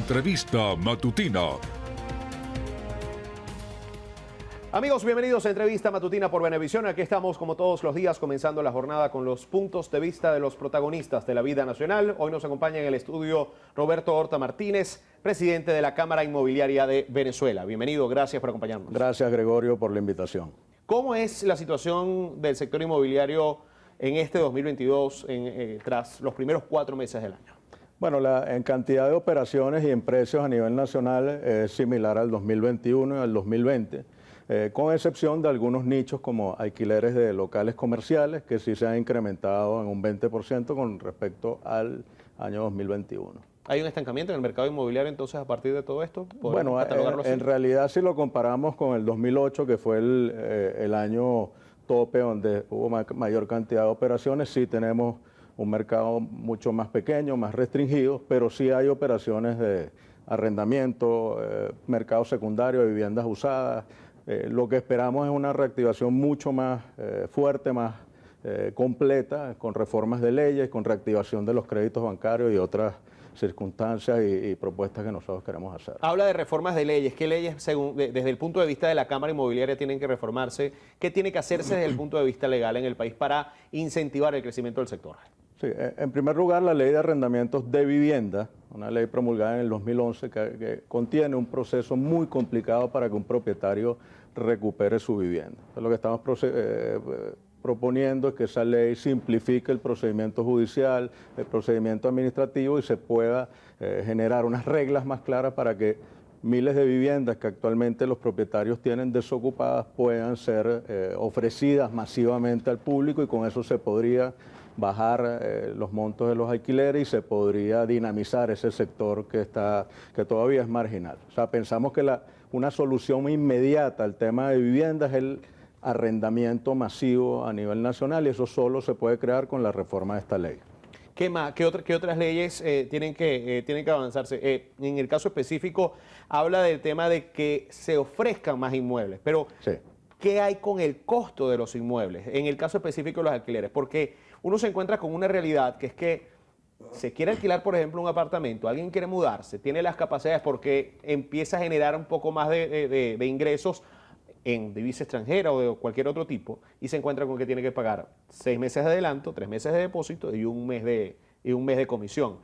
Entrevista Matutina. Amigos, bienvenidos a Entrevista Matutina por Venevisión. Aquí estamos como todos los días comenzando la jornada con los puntos de vista de los protagonistas de la vida nacional. Hoy nos acompaña en el estudio Roberto Horta Martínez, presidente de la Cámara Inmobiliaria de Venezuela. Bienvenido, gracias por acompañarnos. Gracias, Gregorio, por la invitación. ¿Cómo es la situación del sector inmobiliario en este 2022 tras los primeros 4 meses del año? Bueno, en cantidad de operaciones y en precios a nivel nacional es similar al 2021 y al 2020, con excepción de algunos nichos como alquileres de locales comerciales, que sí se han incrementado en un 20% con respecto al año 2021. ¿Hay un estancamiento en el mercado inmobiliario entonces a partir de todo esto? Bueno, en realidad si lo comparamos con el 2008, que fue el año tope donde hubo mayor cantidad de operaciones, sí tenemos un mercado mucho más pequeño, más restringido, pero sí hay operaciones de arrendamiento, mercado secundario de viviendas usadas. Lo que esperamos es una reactivación mucho más fuerte, más completa, con reformas de leyes, con reactivación de los créditos bancarios y otras circunstancias y propuestas que nosotros queremos hacer. Habla de reformas de leyes. ¿Qué leyes, desde el punto de vista de la Cámara Inmobiliaria, tienen que reformarse? ¿Qué tiene que hacerse desde el punto de vista legal en el país para incentivar el crecimiento del sector? Sí, en primer lugar, la ley de arrendamientos de vivienda, una ley promulgada en el 2011 que contiene un proceso muy complicado para que un propietario recupere su vivienda. Entonces, lo que estamos proponiendo es que esa ley simplifique el procedimiento judicial, el procedimiento administrativo y se pueda generar unas reglas más claras para que miles de viviendas que actualmente los propietarios tienen desocupadas puedan ser ofrecidas masivamente al público y con eso se podría bajar los montos de los alquileres y se podría dinamizar ese sector que todavía es marginal. O sea, pensamos que una solución inmediata al tema de vivienda es el arrendamiento masivo a nivel nacional y eso solo se puede crear con la reforma de esta ley. ¿Qué más? ¿Qué otras leyes tienen que avanzarse? En el caso específico, habla del tema de que se ofrezcan más inmuebles, pero sí. ¿Qué hay con el costo de los inmuebles? En el caso específico de los alquileres, porque uno se encuentra con una realidad que es que se quiere alquilar, por ejemplo, un apartamento, alguien quiere mudarse, tiene las capacidades porque empieza a generar un poco más de ingresos en divisa extranjera o de cualquier otro tipo y se encuentra con que tiene que pagar 6 meses de adelanto, 3 meses de depósito y un mes de comisión.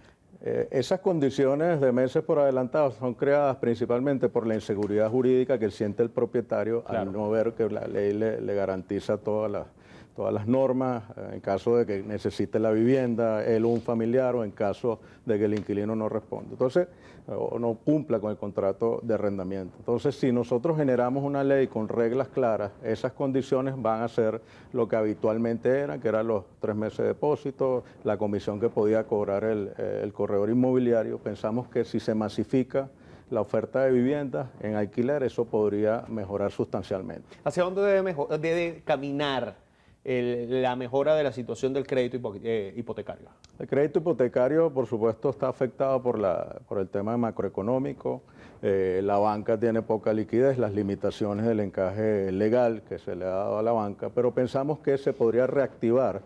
Esas condiciones de meses por adelantado son creadas principalmente por la inseguridad jurídica que siente el propietario al no ver que la ley le garantiza todas las normas en caso de que necesite la vivienda, él o un familiar, o en caso de que el inquilino no responda. Entonces, o no cumpla con el contrato de arrendamiento. Entonces, si nosotros generamos una ley con reglas claras, esas condiciones van a ser lo que habitualmente eran, que eran los 3 meses de depósito, la comisión que podía cobrar el corredor inmobiliario. Pensamos que si se masifica la oferta de viviendas en alquiler, eso podría mejorar sustancialmente. ¿Hacia dónde debe caminar la mejora de la situación del crédito hipotecario? El crédito hipotecario, por supuesto, está afectado por el tema macroeconómico. La banca tiene poca liquidez, las limitaciones del encaje legal que se le ha dado a la banca, pero pensamos que se podría reactivar,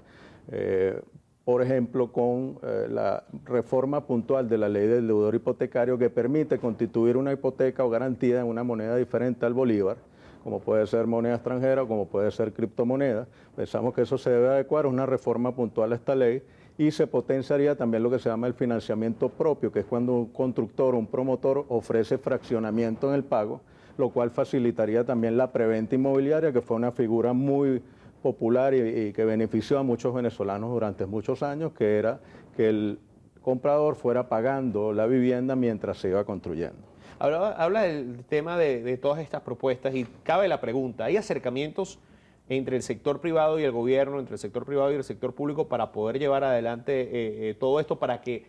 por ejemplo, con la reforma puntual de la ley del deudor hipotecario que permite constituir una hipoteca o garantía en una moneda diferente al bolívar, como puede ser moneda extranjera o como puede ser criptomoneda. Pensamos que eso se debe adecuar a una reforma puntual a esta ley y se potenciaría también lo que se llama el financiamiento propio, que es cuando un constructor o un promotor ofrece fraccionamiento en el pago, lo cual facilitaría también la preventa inmobiliaria, que fue una figura muy popular y que benefició a muchos venezolanos durante muchos años, que era que el comprador fuera pagando la vivienda mientras se iba construyendo. Habla del tema de todas estas propuestas y cabe la pregunta, ¿hay acercamientos entre el sector privado y el gobierno, entre el sector privado y el sector público para poder llevar adelante todo esto para que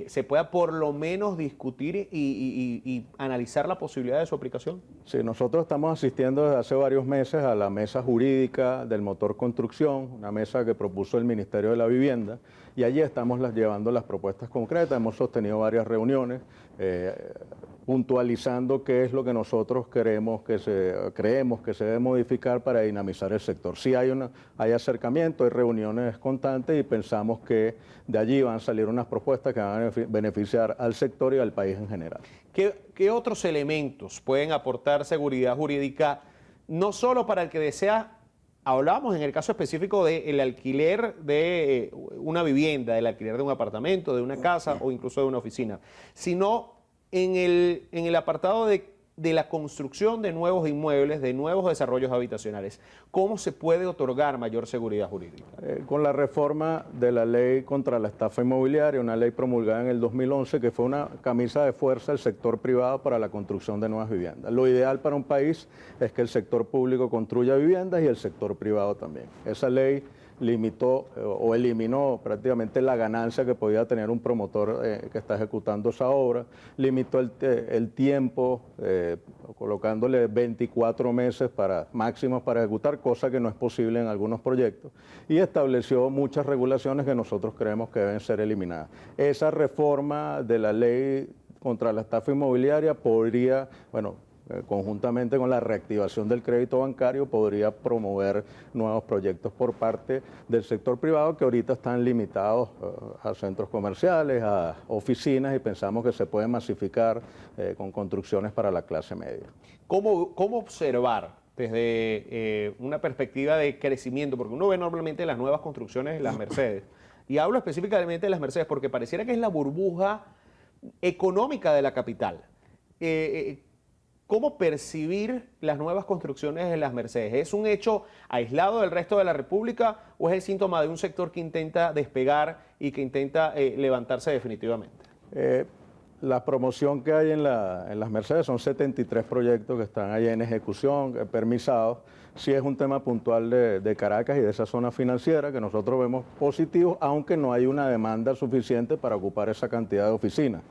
se pueda por lo menos discutir y analizar la posibilidad de su aplicación? Sí, nosotros estamos asistiendo desde hace varios meses a la mesa jurídica del motor construcción, una mesa que propuso el Ministerio de la Vivienda, y allí estamos llevando las propuestas concretas. Hemos sostenido varias reuniones puntualizando qué es lo que nosotros creemos que se debe modificar para dinamizar el el sector. Sí hay acercamiento, hay reuniones constantes y pensamos que de allí van a salir unas propuestas que van a beneficiar al sector y al país en general. ¿Qué otros elementos pueden aportar seguridad jurídica, no solo para el que desea? Hablábamos en el caso específico del alquiler de una vivienda, del alquiler de un apartamento, de una casa o incluso de una oficina, sino en el apartado de la construcción de nuevos inmuebles, de nuevos desarrollos habitacionales. ¿Cómo se puede otorgar mayor seguridad jurídica? Con la reforma de la ley contra la estafa inmobiliaria, una ley promulgada en el 2011 que fue una camisa de fuerza del sector privado para la construcción de nuevas viviendas. Lo ideal para un país es que el sector público construya viviendas y el sector privado también. Esa ley limitó o eliminó prácticamente la ganancia que podía tener un promotor que está ejecutando esa obra, limitó el tiempo, colocándole 24 meses máximos para ejecutar, cosa que no es posible en algunos proyectos, y estableció muchas regulaciones que nosotros creemos que deben ser eliminadas. Esa reforma de la ley contra la estafa inmobiliaria podría, conjuntamente con la reactivación del crédito bancario, podría promover nuevos proyectos por parte del sector privado que ahorita están limitados a centros comerciales, a oficinas, y pensamos que se puede masificar con construcciones para la clase media. ¿Cómo observar desde una perspectiva de crecimiento? Porque uno ve normalmente las nuevas construcciones en las Mercedes, y hablo específicamente de las Mercedes porque pareciera que es la burbuja económica de la capital. ¿Cómo percibir las nuevas construcciones en las Mercedes? ¿Es un hecho aislado del resto de la República o es el síntoma de un sector que intenta despegar y que intenta levantarse definitivamente? La promoción que hay en las Mercedes son 73 proyectos que están ahí en ejecución, permisados. Sí es un tema puntual de Caracas y de esa zona financiera que nosotros vemos positivo, aunque no hay una demanda suficiente para ocupar esa cantidad de oficinas.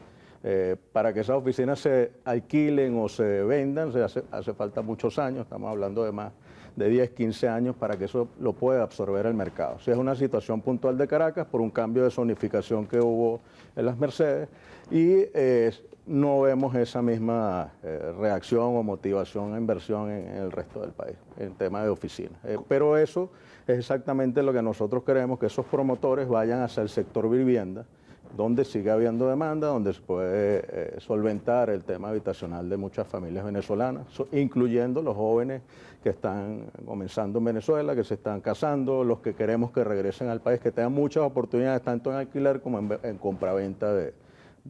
Para que esas oficinas se alquilen o se vendan hace falta muchos años, estamos hablando de más de 10, 15 años para que eso lo pueda absorber el mercado. O sea, es una situación puntual de Caracas por un cambio de zonificación que hubo en las Mercedes y no vemos esa misma reacción o motivación a inversión en el resto del país, en tema de oficinas. Pero eso es exactamente lo que nosotros queremos, que esos promotores vayan hacia el sector vivienda, donde sigue habiendo demanda, donde se puede solventar el tema habitacional de muchas familias venezolanas, incluyendo los jóvenes que están comenzando en Venezuela, que se están casando, los que queremos que regresen al país, que tengan muchas oportunidades tanto en alquiler como en compraventa de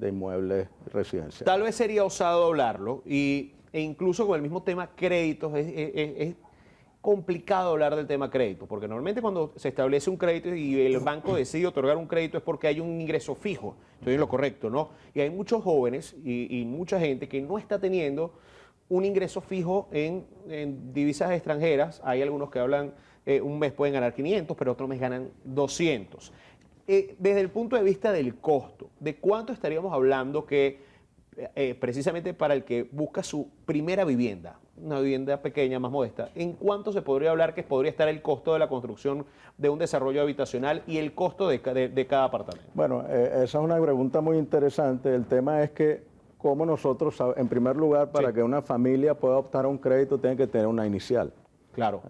inmuebles residenciales. Tal vez sería osado hablarlo e incluso con el mismo tema créditos es complicado hablar del tema crédito, porque normalmente cuando se establece un crédito y el banco decide otorgar un crédito es porque hay un ingreso fijo, estoy en lo correcto, ¿no? Y hay muchos jóvenes y mucha gente que no está teniendo un ingreso fijo en divisas extranjeras. Hay algunos que hablan, un mes pueden ganar 500, pero otro mes ganan 200. Desde el punto de vista del costo, ¿de cuánto estaríamos hablando que precisamente para el que busca su primera vivienda, una vivienda pequeña, más modesta, en cuánto se podría hablar que podría estar el costo de la construcción de un desarrollo habitacional y el costo de cada apartamento? Bueno, esa es una pregunta muy interesante. El tema es que cómo nosotros, en primer lugar, para que una familia pueda optar a un crédito, tiene que tener una inicial. Claro.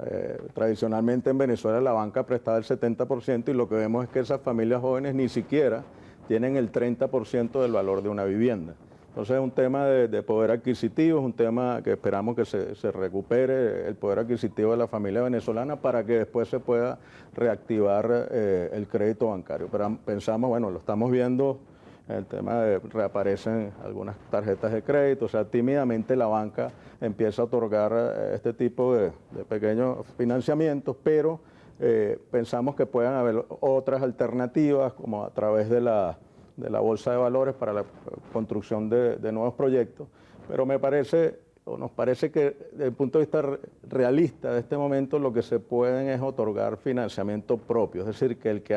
Tradicionalmente en Venezuela la banca prestaba el 70% y lo que vemos es que esas familias jóvenes ni siquiera tienen el 30% del valor de una vivienda. Entonces es un tema de poder adquisitivo, es un tema que esperamos que se recupere el poder adquisitivo de la familia venezolana para que después se pueda reactivar el crédito bancario. Pero pensamos, bueno, lo estamos viendo, el tema de reaparecen algunas tarjetas de crédito, o sea, tímidamente la banca empieza a otorgar este tipo de pequeños financiamientos, pero pensamos que puedan haber otras alternativas, como a través de la bolsa de valores para la construcción de nuevos proyectos, pero nos parece que desde el punto de vista realista de este momento lo que se pueden es otorgar financiamiento propio, es decir, que el que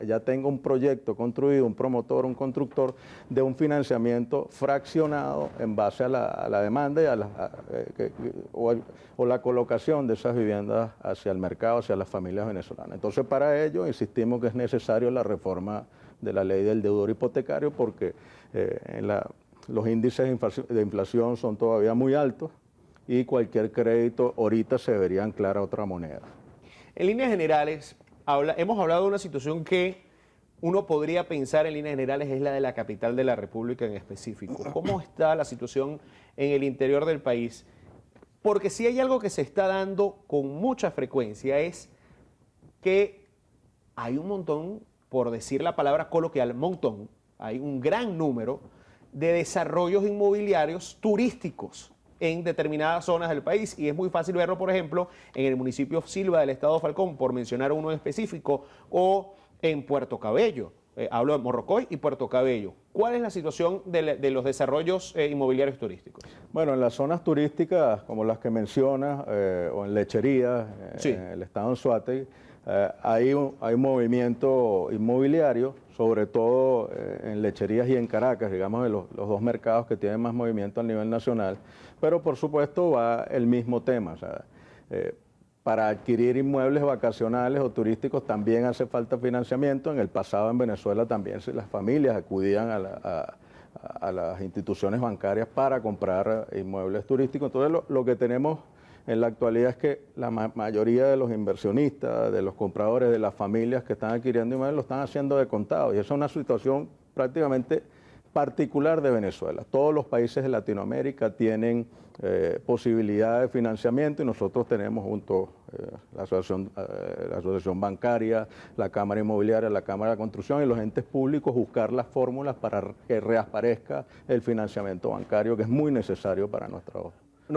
ya tenga un proyecto construido, un promotor, un constructor, de un financiamiento fraccionado en base a la demanda y o la colocación de esas viviendas hacia el mercado, hacia las familias venezolanas. Entonces, para ello insistimos que es necesario la reforma de la ley del deudor hipotecario porque los índices de inflación son todavía muy altos y cualquier crédito ahorita se debería anclar a otra moneda. En líneas generales, hemos hablado de una situación que uno podría pensar en líneas generales es la de la capital de la República en específico. ¿Cómo está la situación en el interior del país? Porque si hay algo que se está dando con mucha frecuencia es que hay un montón, por decir la palabra coloquial, montón, hay un gran número de desarrollos inmobiliarios turísticos en determinadas zonas del país y es muy fácil verlo, por ejemplo, en el municipio Silva del estado Falcón, por mencionar uno en específico, o en Puerto Cabello. Hablo de Morrocoy y Puerto Cabello. ¿Cuál es la situación de los desarrollos inmobiliarios turísticos? Bueno, en las zonas turísticas, como las que mencionas, o en Lechería, Sí. en el estado de Anzoátegui, hay un movimiento inmobiliario, sobre todo en Lecherías y en Caracas, digamos, de los dos mercados que tienen más movimiento a nivel nacional, pero por supuesto va el mismo tema. O sea, para adquirir inmuebles vacacionales o turísticos también hace falta financiamiento. En el pasado en Venezuela también las familias acudían a las instituciones bancarias para comprar inmuebles turísticos. Entonces lo que tenemos en la actualidad es que la mayoría de los inversionistas, de los compradores, de las familias que están adquiriendo inmuebles lo están haciendo de contado y eso es una situación prácticamente particular de Venezuela. Todos los países de Latinoamérica tienen posibilidad de financiamiento y nosotros tenemos junto la asociación bancaria, la Cámara Inmobiliaria, la Cámara de Construcción y los entes públicos buscar las fórmulas para que reaparezca el financiamiento bancario que es muy necesario para nuestros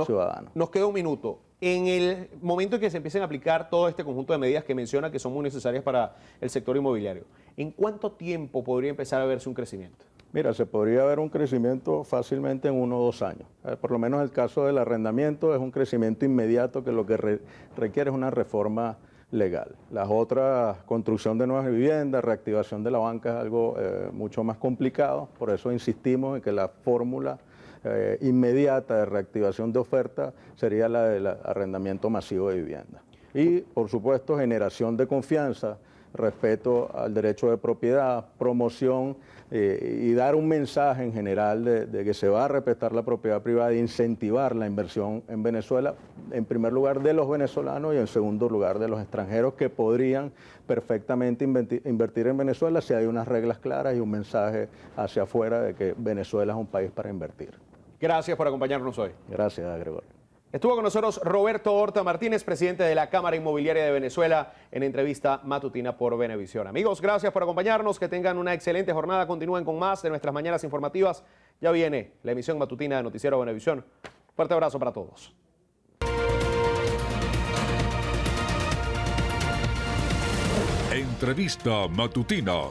ciudadanos. Nos queda un minuto. En el momento en que se empiecen a aplicar todo este conjunto de medidas que menciona que son muy necesarias para el sector inmobiliario, ¿en cuánto tiempo podría empezar a verse un crecimiento? Mira, se podría ver un crecimiento fácilmente en 1 o 2 años. Por lo menos el caso del arrendamiento es un crecimiento inmediato que lo que requiere es una reforma legal. Las otras, construcción de nuevas viviendas, reactivación de la banca es algo mucho más complicado, por eso insistimos en que la fórmula inmediata de reactivación de oferta sería la del arrendamiento masivo de vivienda. Y, por supuesto, generación de confianza, respeto al derecho de propiedad, promoción y dar un mensaje en general de que se va a respetar la propiedad privada e incentivar la inversión en Venezuela, en primer lugar de los venezolanos y en segundo lugar de los extranjeros que podrían perfectamente invertir en Venezuela si hay unas reglas claras y un mensaje hacia afuera de que Venezuela es un país para invertir. Gracias por acompañarnos hoy. Gracias, Gregorio. Estuvo con nosotros Roberto Horta Martínez, presidente de la Cámara Inmobiliaria de Venezuela, en entrevista matutina por Venevisión. Amigos, gracias por acompañarnos, que tengan una excelente jornada, continúen con más de nuestras mañanas informativas. Ya viene la emisión matutina de Noticiero Venevisión. Fuerte abrazo para todos. Entrevista matutina